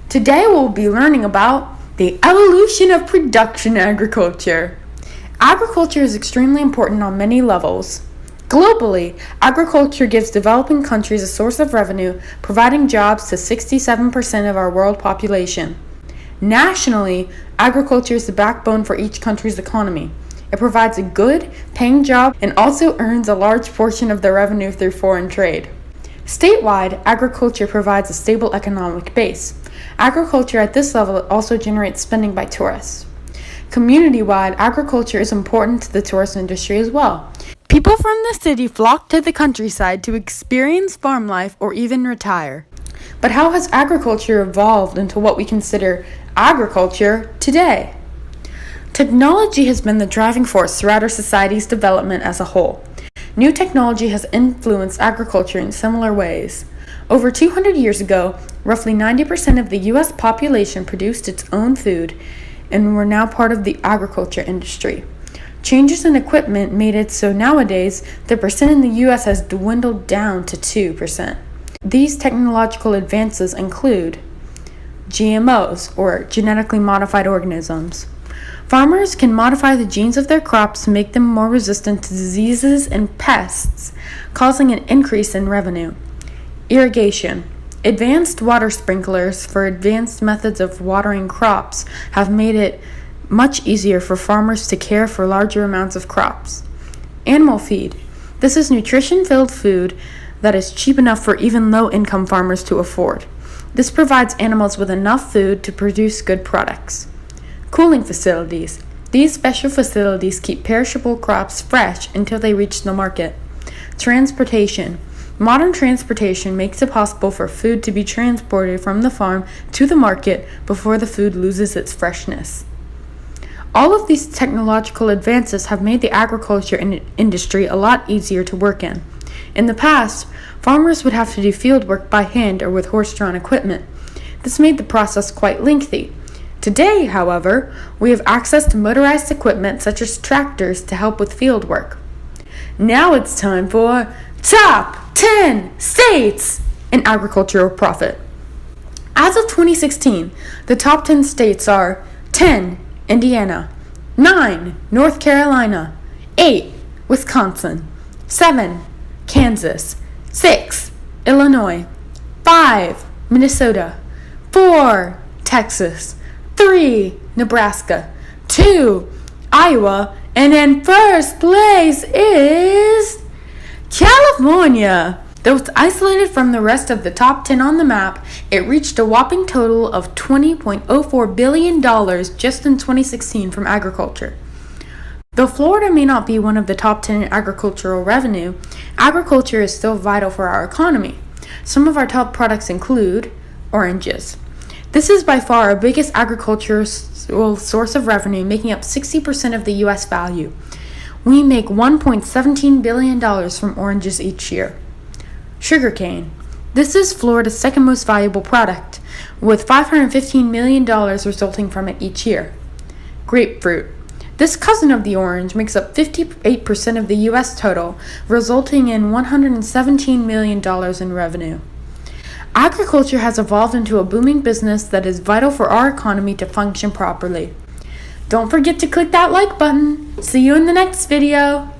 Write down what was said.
Today we'll be learning about the evolution of production agriculture. Agriculture is extremely important on many levels. Globally, agriculture gives developing countries a source of revenue, providing jobs to 67% of our world population. Nationally, agriculture is the backbone for each country's economy. It provides a good, paying job and also earns a large portion of the revenue through foreign trade. Statewide, agriculture provides a stable economic base. Agriculture at this level also generates spending by tourists. Community-wide, agriculture is important to the tourist industry as well. People from the city flock to the countryside to experience farm life or even retire. But how has agriculture evolved into what we consider agriculture today? Technology has been the driving force throughout our society's development as a whole. New technology has influenced agriculture in similar ways. Over 200 years ago, roughly 90% of the U.S. population produced its own food and were now part of the agriculture industry. Changes in equipment made it so nowadays the percent in the U.S. has dwindled down to 2%. These technological advances include GMOs, or genetically modified organisms. Farmers can modify the genes of their crops to make them more resistant to diseases and pests, causing an increase in revenue. Irrigation. Advanced water sprinklers for advanced methods of watering crops have made it much easier for farmers to care for larger amounts of crops. Animal feed. This is nutrition-filled food that is cheap enough for even low-income farmers to afford. This provides animals with enough food to produce good products. Cooling facilities. These special facilities keep perishable crops fresh until they reach the market. Transportation. Modern transportation makes it possible for food to be transported from the farm to the market before the food loses its freshness. All of these technological advances have made the agriculture industry a lot easier to work in. In the past, farmers would have to do field work by hand or with horse-drawn equipment. This made the process quite lengthy. Today, however, we have access to motorized equipment such as tractors to help with field work. Now it's time for Top 10 States in Agricultural Profit. As of 2016, the top 10 states are 10. Indiana, 9. North Carolina, 8. Wisconsin, 7. Kansas, 6. Illinois, 5. Minnesota, 4. Texas, 3. Nebraska, 2. Iowa, and in first place is California. Though it's isolated from the rest of the top 10 on the map, it reached a whopping total of $20.04 billion just in 2016 from agriculture. Though Florida may not be one of the top 10 in agricultural revenue, agriculture is still vital for our economy. Some of our top products include oranges. This is by far our biggest agricultural source of revenue, making up 60% of the U.S. value. We make $1.17 billion from oranges each year. Sugarcane. This is Florida's second most valuable product, with $515 million resulting from it each year. Grapefruit. This cousin of the orange makes up 58% of the U.S. total, resulting in $117 million in revenue. Agriculture has evolved into a booming business that is vital for our economy to function properly. Don't forget to click that like button. See you in the next video.